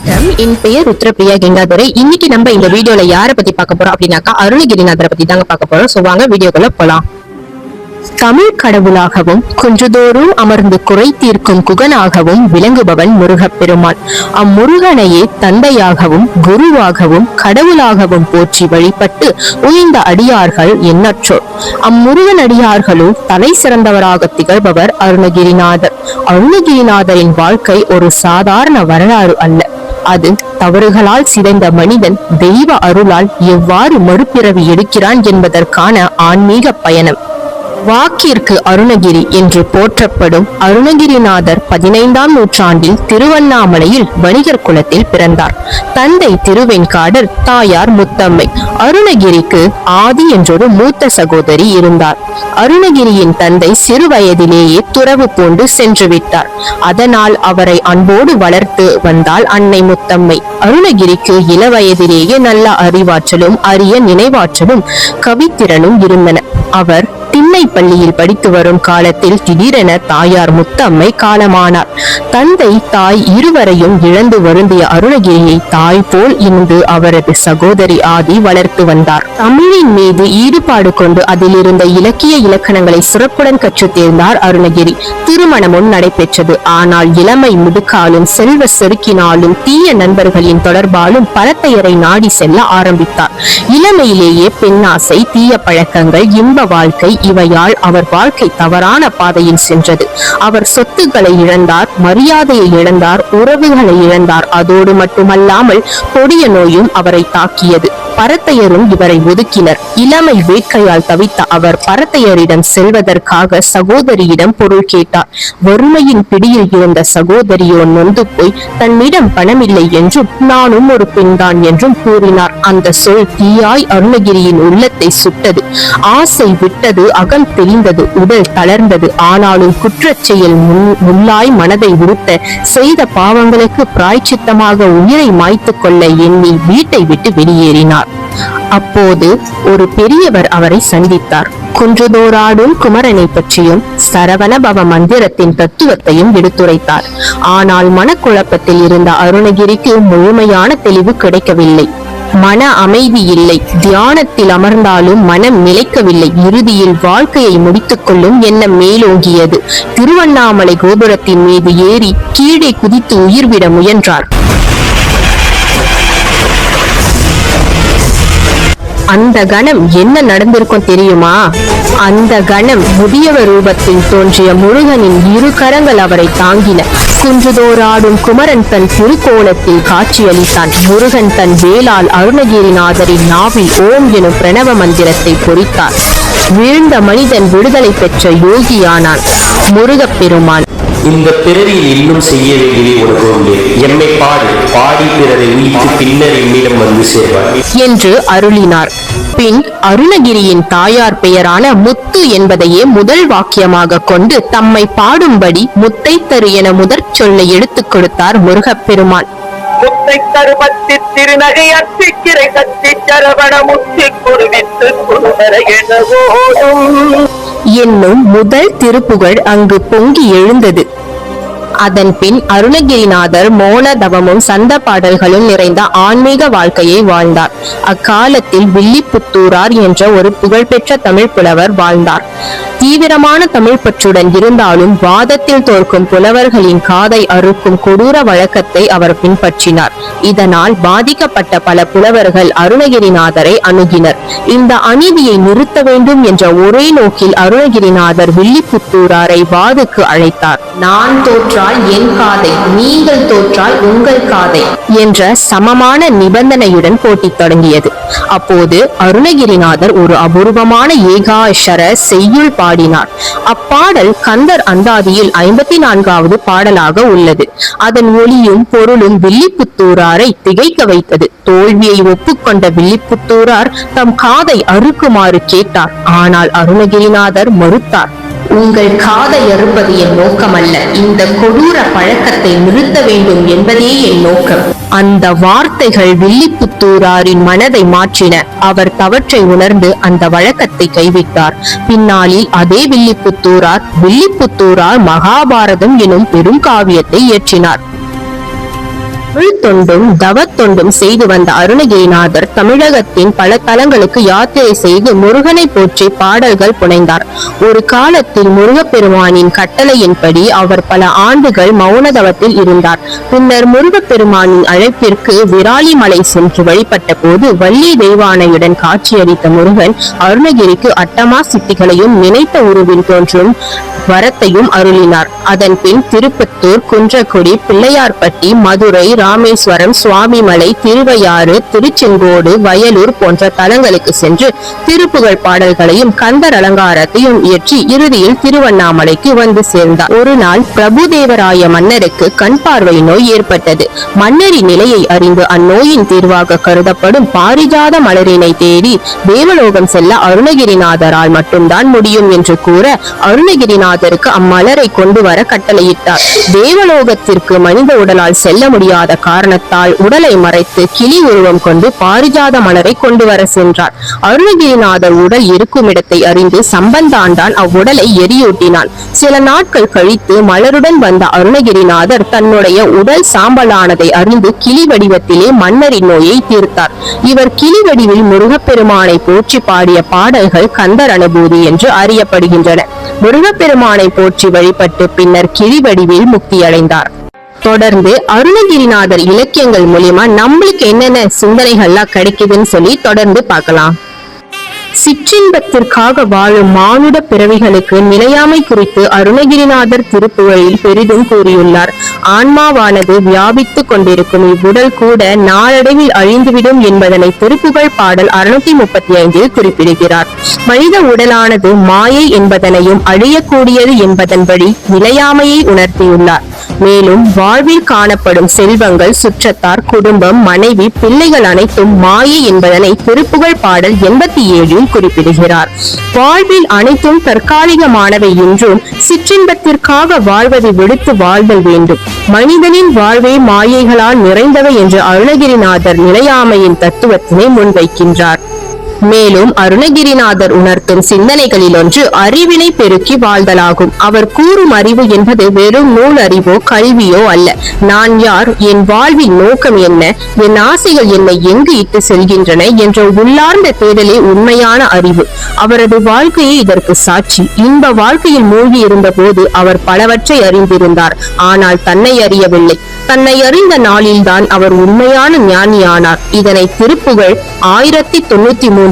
வணக்கம், என் பெயர் ருத்ரபிரியா கங்காதுரை. இன்னைக்கு நம்ம இந்த வீடியோல யாரை பத்தி பார்க்க போறோம் அப்படின்னாக்கா அருணகிரிநாதரை பத்தி தாங்க பார்க்க போறோம். சோ வாங்க வீடியோக்குள்ள போலாம். தமிழ் கடவுளாகவும் குன்றுதோறும் அமர்ந்து குறை தீர்க்கும் குகனாகவும் விளங்குபவன் முருகப்பெருமான். அம்முருகனையே தந்தையாகவும் குருவாகவும் கடவுளாகவும் போற்றி வழிபட்டு உயர்ந்த அடியார்கள் எண்ணற்றோர். அம்முருகன் அடியார்களும் தலை சிறந்தவராக திகழ்பவர் அருணகிரிநாதர். அருணகிரிநாதரின் வாழ்க்கை ஒரு சாதாரண வரலாறு அல்ல. அது தவறுகளால் சிதைந்த மனிதன் தெய்வ அருளால் எவ்வாறு மறுபிறவி எடுக்கிறான் என்பதற்கான ஆன்மீக பயணம். வாக்கிற்கு அருணகிரி என்று போற்றப்படும் அருணகிரிநாதர் 15ஆம் நூற்றாண்டில் திருவண்ணாமலையில் வணிகர் குலத்தில் பிறந்தார். தந்தை திருவெண்காடர், தாயார் முத்தம்மை. அருணகிரிக்கு ஆதி என்றொரு மூத்த சகோதரி இருந்தார். அருணகிரியின் தந்தை சிறு வயதிலேயே துறவு பூண்டு சென்று விட்டார். அதனால் அவரை அன்போடு வளர்த்து வந்தாள் அன்னை முத்தம்மை. அருணகிரிக்கு இள வயதிலேயே நல்ல அறிவாற்றலும் அரிய நினைவாற்றலும் கவித்திறனும் இருந்தன. அவர் திண்ணை பள்ளியில் படித்து வரும் காலத்தில் திடீரென தாயார் முத்தம்மை காலமானார். தந்தை தாய் இருவரையும் இழந்து வருந்திய அருணகிரியை தாய் போல் இருந்து அவரது சகோதரி ஆதி வளர்த்து வந்தார். தமிழின் மீது ஈடுபாடு கொண்டு அதில் இருந்த இலக்கிய இலக்கணங்களை சிறப்புடன் கற்றுத் தேர்ந்தார் அருணகிரி. திருமணமும் நடைபெற்றது. ஆனால் இளமை முதுக்காலும் செல்வ செருக்கினாலும் தீய நண்பர்களின் தொடர்பாலும் பரத்தையரை நாடி செல்ல ஆரம்பித்தார். இளமையிலேயே பெண்ணாசை, தீய பழக்கங்கள், இன்ப வாழ்க்கை இவையால் அவர் வாழ்க்கை தவறான பாதையில் சென்றது. அவர் சொத்துக்களை இழந்தார், மரியாதையை இழந்தார், உறவுகளை இழந்தார். அதோடு மட்டுமல்லாமல் கொடிய நோயும் அவரை தாக்கியது. பரத்தையரும் இவரை ஒதுக்கினர். இளமை வேட்கையால் தவித்த அவர் பரத்தையரிடம் செல்வதற்காக சகோதரியிடம் பொருள் கேட்டார். வறுமையின் பிடியில் இருந்த சகோதரியோ நொந்து போய் தன்னிடம் பணமில்லை என்றும் நானும் ஒரு பெண்தான் என்றும் கூறினார். அந்த சொல் தீயாய் அருணகிரியின் உள்ளத்தை சுட்டது. ஆசை விட்டது, அகம் தெரிந்தது, உடல் தளர்ந்தது. ஆனாலும் குற்றச் செயல் முள்ளாய் மனதை உறுத்த, செய்த பாவங்களுக்கு பிராய்ச்சித்தமாக உயிரை மாய்த்து கொள்ள எண்ணி வீட்டை விட்டு வெளியேறினார். அப்போது ஒரு பெரியவர் அவரை சந்தித்தார். குன்றுதோறாடும் குமரனை பற்றியும் சரவண பவ மந்திரத்தின் தத்துவத்தையும் எடுத்துரைத்தார். ஆனால் மனக்குழப்பத்தில் இருந்த அருணகிரிக்கு முழுமையான தெளிவு கிடைக்கவில்லை. மன அமைதி இல்லை. தியானத்தில் அமர்ந்தாலும் மனம் நிலைக்கவில்லை. இறுதியில் வாழ்க்கையை முடித்துக் கொள்ளும் எண்ணம் மேலோங்கியது. திருவண்ணாமலை கோபுரத்தின் மீது ஏறி கீழே குதித்து உயிர்விட முயன்றார். அந்த கணம் என்ன நடந்திருக்கும் தெரியுமா? அந்த கணம் முதியவர் ரூபத்தில் தோன்றிய முருகனின் இரு கரங்கள் அவரை தாங்கின. குன்றுதோறாடும் குமரன் தன் திருக்கோலத்தில் காட்சியளித்தான். முருகன் தன் வேளால் அருணகிரிநாதரின் நாவில் ஓம் எனும் பிரணவ மந்திரத்தை பொறித்தார். வீழ்ந்த மனிதன் விடுதலை பெற்ற யோகியானான். முருகப்பெருமான் இந்த பிறவியில் இன்னும் செய்ய வேண்டியதை உனக்கு உண்டு. எம்மை பாடு, பாடி பிறரை உயிர்த்து பின்னர் என்னிடம் வந்து சேர்வார் என்று அருளினார். பின் அருணகிரியின் தாயார் பெயரான முத்து என்பதையே முதல் வாக்கியமாக கொண்டு தம்மை பாடும்படி முத்தை தரு என முதற் சொல்லை எடுத்துக் கொடுத்தார் முருகப்பெருமான். முத்தை தருமத்தி திருநகை அத்திக்கிரை கத்தி சரவண முத்தி குருவித்து குருவர எனவோடும் என்னும் முதல் திருப்புகழ் அங்கு பொங்கி எழுந்தது. அதன் பின் அருணகிரிநாதர் மோன தவமும் சந்த பாடல்களும் நிறைந்த ஆன்மீக வாழ்க்கையை வாழ்ந்தார். அக்காலத்தில் வில்லிபுத்தூரார் என்ற ஒரு புகழ்பெற்ற தமிழ் புலவர் வாழ்ந்தார். தீவிரமான தமிழ் பற்றுடன் இருந்தாலும் வாதத்தில் தோற்கும் புலவர்களின் காதை அறுக்கும் கொடூர வழக்கத்தை அவர் பின்பற்றினார். இதனால் பாதிக்கப்பட்ட பல புலவர்கள் அருணகிரிநாதரை அணுகினர். இந்த அநீதியை நிறுத்த வேண்டும் என்ற ஒரே நோக்கில் அருணகிரிநாதர் வில்லிபுத்தூராரை வாதுக்கு அழைத்தார். நான் தோற்றால் என் காதை, நீங்கள் தோற்றால் உங்கள் காதை என்ற சமமான நிபந்தனையுடன் போட்டி தொடங்கியது. அப்போது அருணகிரிநாதர் ஒரு அபூர்வமான ஏகாஷர செய்யுள் பாடினார். அப்பாடல் கந்தர் அந்தாதியில் 54வது பாடலாக உள்ளது. அதன் ஒளியும் பொருளும் வில்லிபுத்தூராரை திகைக்க வைத்தது. தோல்வியை ஒப்புக்கொண்ட வில்லிபுத்தூரார் தம் காதை அறுக்குமாறு கேட்டார். ஆனால் அருணகிரிநாதர் மறுத்தார். உங்கள் காதை அறுப்பது என் நோக்கமல்ல, இந்த கொடூர பழக்கத்தை நிறுத்த வேண்டும் என்பதே என் நோக்கம். அந்த வார்த்தைகள் வில்லிபுத்தூராரின் மனதை மாற்றின. அவர் தவற்றை உணர்ந்து அந்த வழக்கத்தை கைவிட்டார். பின்னாளில் அதே வில்லிபுத்தூரார் மகாபாரதம் எனும் பெரும் காவியத்தை இயற்றினார். தொண்டும் தவத்தொண்டும் செய்து வந்த அருணகிரிநாதர் தமிழகத்தின் பல தலங்களுக்கு யாத்திரை செய்து முருகனை போற்றி பாடல்கள் புனைந்தார். ஒரு காலத்தில் முருகப்பெருமானின் கட்டளையின்படி அவர் பல ஆண்டுகள் மௌன தவத்தில் இருந்தார். பின்னர் முருகப்பெருமானின் அழைப்பிற்கு விராலிமலை சென்று வழிபட்ட போது வள்ளி தெய்வானையுடன் காட்சியளித்த முருகன் அருணகிரிக்கு அட்டமா சித்திகளையும் நினைத்த உருவில் தோன்றும் வரத்தையும் அருளினார். அதன் பின் திருப்பத்தூர், குன்றக்குடி, பிள்ளையார்பட்டி, மதுரை, ராமேஸ்வரம், சுவாமிமலை, திருவையாறு, திருச்செங்கோடு, வயலூர் போன்ற தலங்களுக்கு சென்று திருப்புகழ் பாடல்களையும் கந்தர் அலங்காரத்தையும் இயற்றி இறுதியில் திருவண்ணாமலைக்கு வந்து சேர்ந்தார். ஒரு நாள் பிரபுதேவராய மன்னருக்கு கண் பார்வை நோய் ஏற்பட்டது. மன்னரின் நிலையை அறிந்து அந்நோயின் தீர்வாக கருதப்படும் பாரிஜாத மலரினை தேடி தேவலோகம் செல்ல அருணகிரிநாதரால் மட்டும்தான் முடியும் என்று கூற அருணகிரிநாதருக்கு அம்மலரை கொண்டு வர கட்டளையிட்டார். தேவலோகத்திற்கு மனித உடலால் செல்ல முடியாத காரணத்தால் உடலை மறைத்து கிளி உருவம் கொண்டு பாரிஜாத மலரை கொண்டு வர சென்றார். அருணகிரிநாதர் உடல் இருக்கும் இடத்தை அறிந்து சம்பந்தாண்டான் அவ்வுடலை எரியூட்டினான். சில நாட்கள் கழித்து மலருடன் வந்த அருணகிரிநாதர் தன்னுடைய உடல் சாம்பலானதை அறிந்து கிளி வடிவத்திலே மன்னரின் நோயை தீர்த்தார். இவர் கிளி வடிவில் முருகப்பெருமானை போற்றி பாடிய பாடல்கள் கந்தர் அனுபூதி என்று அறியப்படுகின்றன. முருகப்பெருமானை போற்றி வழிபட்டு பின்னர் கிளி வடிவில் முக்தியடைந்தார். தொடர்ந்து அருணகிரிநாதர் இலக்கியங்கள் மூலியமா நம்மளுக்கு என்னென்ன சிந்தனைகள்லாம் கிடைக்குதுன்னு சொல்லி தொடர்ந்து பார்க்கலாம். சிற்றின்பத்திற்காக வாழும் மானுட பிறவிகளுக்கு நிலையாமை குறித்து அருணகிரிநாதர் திருப்புகழில் பெரிதும் கூறியுள்ளார். ஆன்மாவானது வியாபித்துக் கொண்டிருக்கும் இவ்வுடல் கூட நாளடைவில் அழிந்துவிடும் என்பதனை திருப்புகழ் பாடல் 635 குறிப்பிடுகிறார். மனித உடலானது மாயை என்பதனையும் அழியக்கூடியது என்பதன்படி நிலையாமையை உணர்த்தியுள்ளார். மேலும் வாழ்வில் காணப்படும் செல்வங்கள், சுற்றத்தார், குடும்பம், மனைவி, பிள்ளைகள் அனைத்தும் மாயை என்பதனை திருப்புகழ் பாடல் 87 குறிப்பிடுகிறார். வாழ்வில் அனைத்தும் தற்காலிகமானவை என்றும் சிற்றின்பத்திற்காக வாழ்வதை விடுத்து வாழ்தல் வேண்டும். மனிதனின் வாழ்வே மாயைகளால் நிறைந்தவை என்று அருணகிரிநாதர் நிலையாமையின் தத்துவத்தினை முன்வைக்கின்றார். மேலும் அருணகிரிநாதர் உணர்த்தும் சிந்தனைகளில் ஒன்று அறிவினை பெருக்கி வாழ்தலாகும். அவர் கூறும் அறிவு என்பது வெறும் நூல் அறிவோ கல்வியோ அல்ல. நான் யார், என் வாழ்வின் நோக்கம் என்ன, என் ஆசைகள் என்னை எங்கு இட்டு செல்கின்றன என்ற உள்ளார்ந்த தேடலே உண்மையான அறிவு. அவரது வாழ்க்கையே இதற்கு சாட்சி. இன்ப வாழ்க்கையில் மூழ்கி இருந்த போது அவர் பலவற்றை அறிந்திருந்தார். ஆனால் தன்னை அறியவில்லை. தன்னை அறிந்த நாளில்தான் அவர் உண்மையான ஞானியானார். இதனை திருப்புகழ் 1093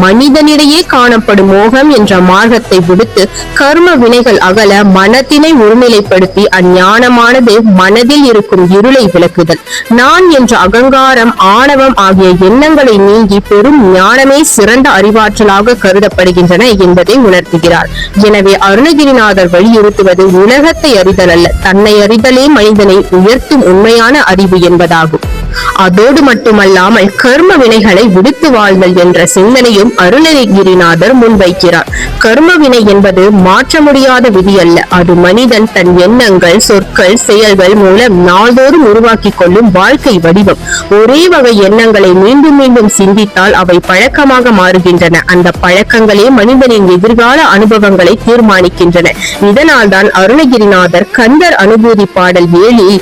மனிதனிடையே காணப்படும் மோகம் என்ற மார்க்கத்தை விடுத்து கர்ம வினைகள் அகல மனத்தினை ஒருநிலைப்படுத்தி அஞ்ஞானமானது மனதில் இருக்கும் இருளை விளக்குதல், நான் என்ற அகங்காரம், ஆணவம் ஆகிய எண்ணங்களை நீங்கி பெரும் ஞானமே சிறந்த அறிவாற்றலாக கருதப்படுகின்றன என்பதை உணர்த்துகிறார். எனவே அருணகிரிநாதர் வலியுறுத்துவது உலகத்தை அறிதல் அல்ல, தன்னை அறிதலே மனிதனை உயர்த்தும் உண்மையான அறிவு என்பதாகும். அதோடு மட்டுமல்லாமல் கர்ம வினைகளை விடுத்து வாழ்தல் என்ற சிந்தனையும் அருணகிரிநாதர் முன்வைக்கிறார். கர்ம வினை என்பது மாற்ற முடியாத விதி அல்ல. அது மனிதன் தன் எண்ணங்கள், சொற்கள், செயல்கள் மூலம் நாள்தோறும் உருவாக்கி கொள்ளும் வாழ்க்கை வடிவம். ஒரே வகை எண்ணங்களை மீண்டும் மீண்டும் சிந்தித்தால் அவை பழக்கமாக மாறுகின்றன. அந்த பழக்கங்களே மனிதனின் எதிர்கால அனுபவங்களை தீர்மானிக்கின்றன. இதனால் தான் அருணகிரிநாதர் கந்தர் அனுபூதி பாடல் 7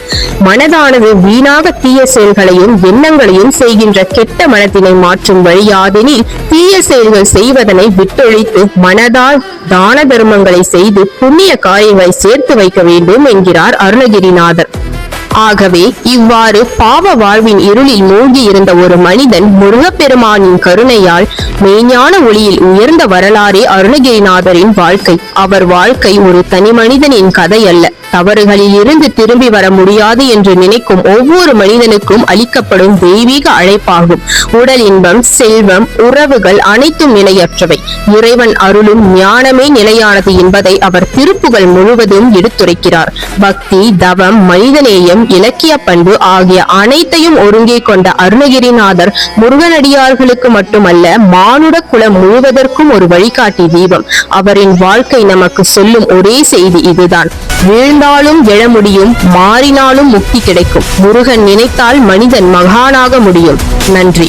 மனதானது வீணாக தீய செயல்களையும் எண்ணங்களையும் செய்கின்ற கெட்ட மனத்தினை மாற்றும் வழியாதெனில் தீய செயல்கள் செய்வதனை விட்டொழித்து மனதால் தான தர்மங்களை செய்து புண்ணிய காரியங்களை சேர்த்து வைக்க வேண்டும் என்கிறார் அருணகிரிநாதர். ஆகவே இவ்வாறு பாவ வாழ்வின் இருளில் மூழ்கி இருந்த ஒரு மனிதன் முருகப்பெருமானின் கருணையால் மெய்ஞான ஒளியில் உயர்ந்த வரலாறே அருணகிரிநாதரின் வாழ்க்கை. அவர் வாழ்க்கை ஒரு தனி மனிதனின் கதை அல்ல. தவறுகளில் இருந்து திரும்பி வர முடியாது என்று நினைக்கும் ஒவ்வொரு மனிதனுக்கும் அளிக்கப்படும் தெய்வீக அழைப்பாகும். உடல் இன்பம், செல்வம், உறவுகள் அனைத்தும் நிலையற்றவை. இறைவன் அருளும் ஞானமே நிலையானது என்பதை அவர் திருப்புகழ் முழுவதும் எடுத்துரைக்கிறார். பக்தி, தவம், மனிதநேயம், இலக்கிய பண்பு ஆகிய அனைத்தையும் ஒருங்கே கொண்ட அருணகிரிநாதர் முருகனடியார்களுக்கு மட்டுமல்ல மானுட குலம் முழுவதற்கும் ஒரு வழிகாட்டி தீபம். அவரின் வாழ்க்கை நமக்கு சொல்லும் ஒரே செய்தி இதுதான்: வீழ்ந்தாலும் எழ முடியும், மாறினாலும் முக்தி கிடைக்கும். முருகன் நினைத்தால் மனிதன் மகானாக முடியும். நன்றி.